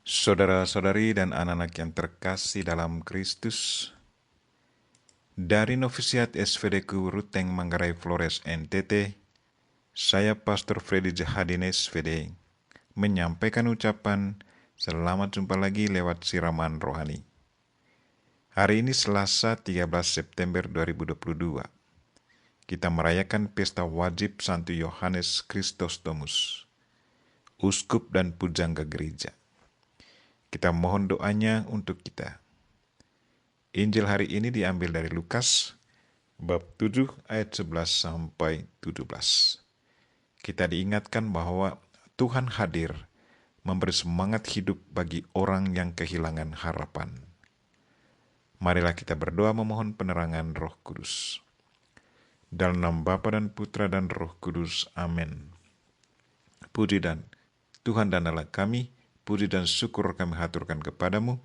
Saudara-saudari dan anak-anak yang terkasih dalam Kristus, dari Novisiat SVDku Ruteng Manggarai Flores NTT, saya Pastor Freddy Jahadin SVD, menyampaikan ucapan selamat jumpa lagi lewat siraman rohani. Hari ini Selasa 13 September 2022. Kita merayakan pesta wajib Santo Yohanes Kristostomus, Uskup dan Pujangga Gereja. Kita mohon doanya untuk kita. Injil hari ini diambil dari Lukas, bab 7 ayat 11 sampai 17. Kita diingatkan bahwa Tuhan hadir memberi semangat hidup bagi orang yang kehilangan harapan. Marilah kita berdoa memohon penerangan Roh Kudus. Dalam nama Bapa dan Putra dan Roh Kudus. Amin. Puji dan Tuhan dan Allah kami, puji dan syukur kami haturkan kepadamu,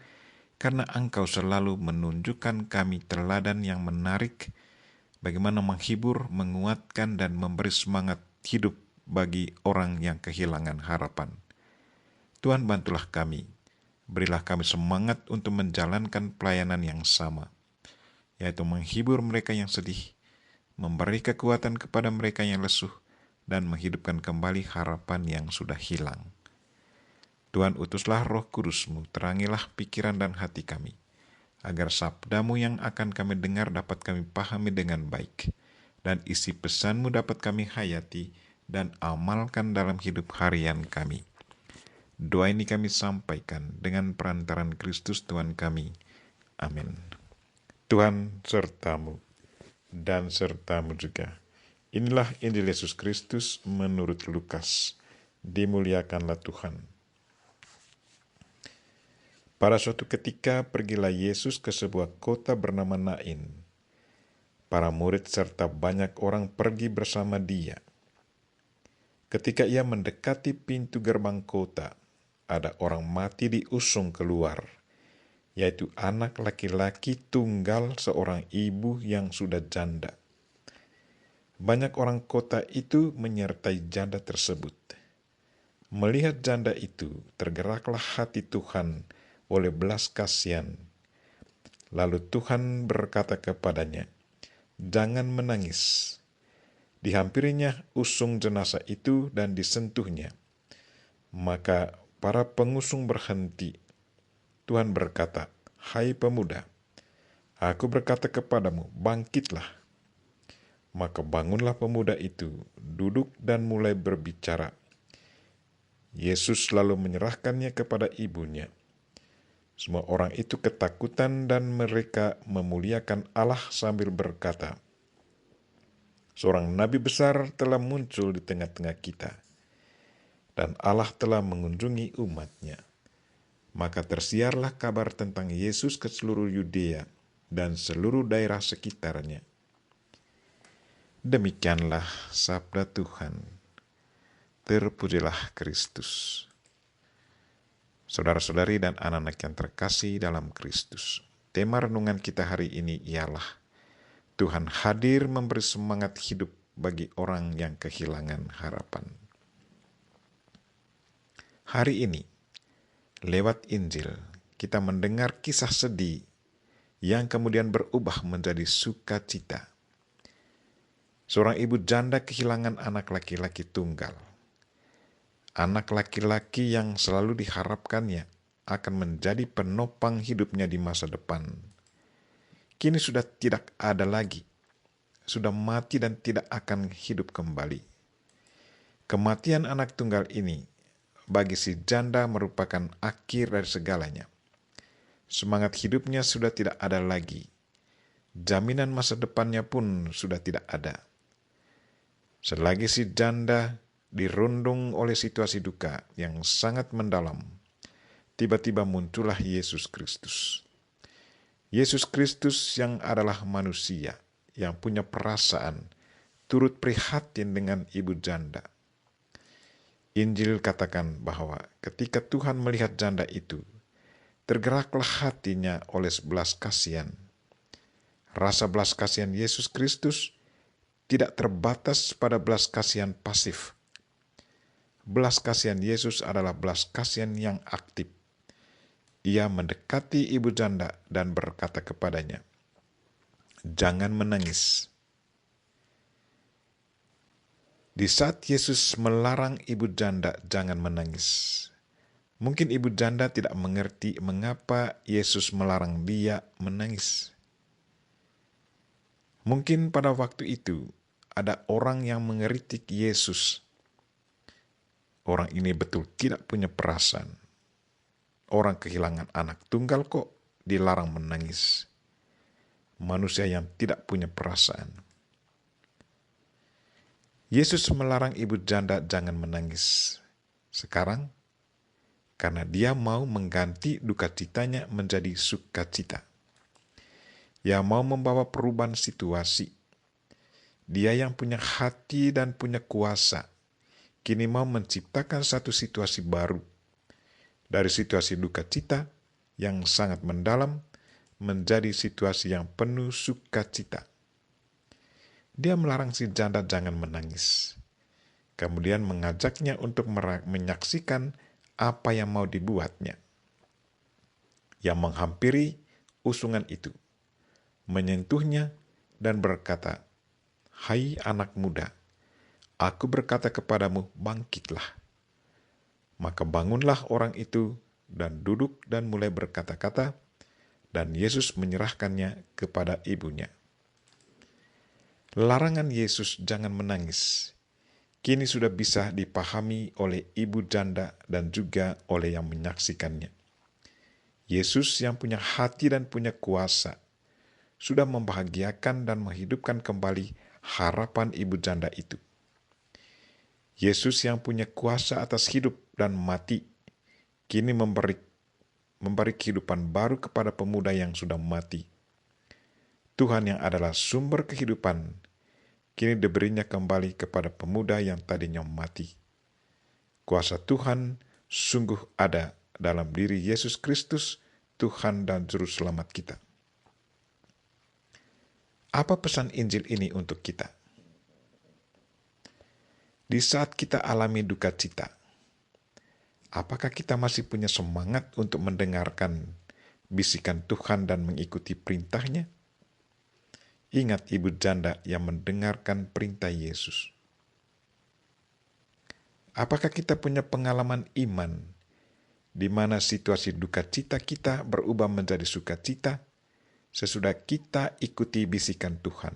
karena Engkau selalu menunjukkan kami teladan yang menarik, bagaimana menghibur, menguatkan, dan memberi semangat hidup bagi orang yang kehilangan harapan. Tuhan, bantulah kami, berilah kami semangat untuk menjalankan pelayanan yang sama, yaitu menghibur mereka yang sedih, memberi kekuatan kepada mereka yang lesuh, dan menghidupkan kembali harapan yang sudah hilang. Tuhan, utuslah Roh Kudus-Mu, terangilah pikiran dan hati kami, agar sabda-Mu yang akan kami dengar dapat kami pahami dengan baik, dan isi pesan-Mu dapat kami hayati dan amalkan dalam hidup harian kami. Doa ini kami sampaikan dengan perantaran Kristus Tuhan kami. Amin. Tuhan sertamu dan sertamu juga. Inilah Injil Yesus Kristus menurut Lukas. Dimuliakanlah Tuhan. Pada suatu ketika pergilah Yesus ke sebuah kota bernama Nain. Para murid serta banyak orang pergi bersama dia. Ketika ia mendekati pintu gerbang kota, ada orang mati diusung keluar, yaitu anak laki-laki tunggal seorang ibu yang sudah janda. Banyak orang kota itu menyertai janda tersebut. Melihat janda itu, tergeraklah hati Tuhan oleh belas kasihan. Lalu Tuhan berkata kepadanya, "Jangan menangis." Dihampirinya usung jenazah itu dan disentuhnya. Maka para pengusung berhenti. Tuhan berkata, "Hai pemuda, aku berkata kepadamu, bangkitlah." Maka bangunlah pemuda itu, duduk dan mulai berbicara. Yesus lalu menyerahkannya kepada ibunya. Semua orang itu ketakutan dan mereka memuliakan Allah sambil berkata, "Seorang nabi besar telah muncul di tengah-tengah kita, dan Allah telah mengunjungi umat-Nya." Maka tersiarlah kabar tentang Yesus ke seluruh Yudea dan seluruh daerah sekitarnya. Demikianlah sabda Tuhan. Terpujilah Kristus. Saudara-saudari dan anak-anak yang terkasih dalam Kristus, tema renungan kita hari ini ialah Tuhan hadir memberi semangat hidup bagi orang yang kehilangan harapan. Hari ini, lewat Injil, kita mendengar kisah sedih yang kemudian berubah menjadi sukacita. Seorang ibu janda kehilangan anak laki-laki tunggal. Anak laki-laki yang selalu diharapkannya akan menjadi penopang hidupnya di masa depan. Kini sudah tidak ada lagi, sudah mati dan tidak akan hidup kembali. Kematian anak tunggal ini bagi si janda merupakan akhir dari segalanya. Semangat hidupnya sudah tidak ada lagi. Jaminan masa depannya pun sudah tidak ada. Selagi si janda dirundung oleh situasi duka yang sangat mendalam, tiba-tiba muncullah Yesus Kristus. Yesus Kristus yang adalah manusia, yang punya perasaan, turut prihatin dengan ibu janda. Injil katakan bahwa ketika Tuhan melihat janda itu, tergeraklah hatinya oleh belas kasihan. Rasa belas kasihan Yesus Kristus tidak terbatas pada belas kasihan pasif. Belas kasihan Yesus adalah belas kasihan yang aktif, ia mendekati ibu janda dan berkata kepadanya, "Jangan menangis." Di saat Yesus melarang ibu janda jangan menangis, mungkin ibu janda tidak mengerti mengapa Yesus melarang dia menangis. Mungkin pada waktu itu ada orang yang mengeritik Yesus. Orang ini betul tidak punya perasaan. Orang kehilangan anak tunggal kok dilarang menangis. Manusia yang tidak punya perasaan. Yesus melarang ibu janda jangan menangis. Sekarang, karena dia mau mengganti duka citanya menjadi sukacita. Dia mau membawa perubahan situasi. Dia yang punya hati dan punya kuasa, kini mau menciptakan satu situasi baru. Dari situasi duka cita yang sangat mendalam, menjadi situasi yang penuh sukacita. Dia melarang si janda jangan menangis. Kemudian mengajaknya untuk menyaksikan apa yang mau dibuatnya. Yang menghampiri usungan itu, menyentuhnya dan berkata, "Hai anak muda, aku berkata kepadamu, bangkitlah." Maka bangunlah orang itu dan duduk dan mulai berkata-kata, dan Yesus menyerahkannya kepada ibunya. Larangan Yesus jangan menangis kini sudah bisa dipahami oleh ibu janda dan juga oleh yang menyaksikannya. Yesus yang punya hati dan punya kuasa sudah membahagiakan dan menghidupkan kembali harapan ibu janda itu. Yesus yang punya kuasa atas hidup dan mati kini memberi kehidupan baru kepada pemuda yang sudah mati. Tuhan yang adalah sumber kehidupan, kini diberinya kembali kepada pemuda yang tadinya mati. Kuasa Tuhan sungguh ada dalam diri Yesus Kristus, Tuhan dan Juru Selamat kita. Apa pesan Injil ini untuk kita? Di saat kita alami duka cita, apakah kita masih punya semangat untuk mendengarkan bisikan Tuhan dan mengikuti perintahnya? Ingat ibu janda yang mendengarkan perintah Yesus. Apakah kita punya pengalaman iman di mana situasi duka cita kita berubah menjadi sukacita sesudah kita ikuti bisikan Tuhan?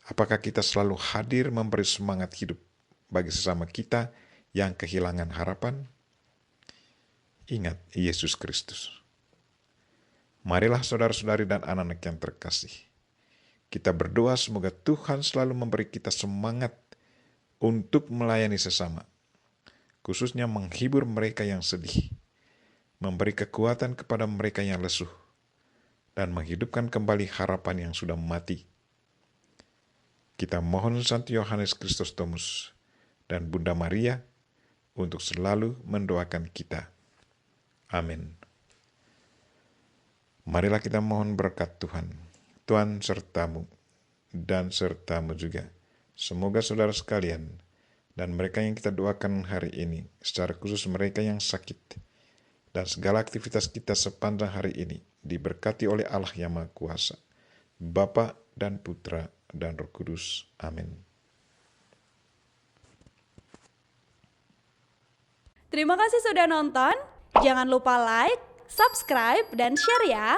Apakah kita selalu hadir memberi semangat hidup bagi sesama kita yang kehilangan harapan? Ingat Yesus Kristus. Marilah saudara-saudari dan anak-anak yang terkasih, kita berdoa semoga Tuhan selalu memberi kita semangat untuk melayani sesama, khususnya menghibur mereka yang sedih, memberi kekuatan kepada mereka yang lesu, dan menghidupkan kembali harapan yang sudah mati. Kita mohon Santo Yohanes Kristostomus dan Bunda Maria untuk selalu mendoakan kita. Amin. Marilah kita mohon berkat Tuhan. Tuhan sertamu dan sertamu juga. Semoga saudara sekalian dan mereka yang kita doakan hari ini, secara khusus mereka yang sakit, dan segala aktivitas kita sepanjang hari ini diberkati oleh Allah yang Maha Kuasa, Bapa dan Putra dan Roh Kudus. Amin. Terima kasih sudah nonton. Jangan lupa like, subscribe, dan share ya.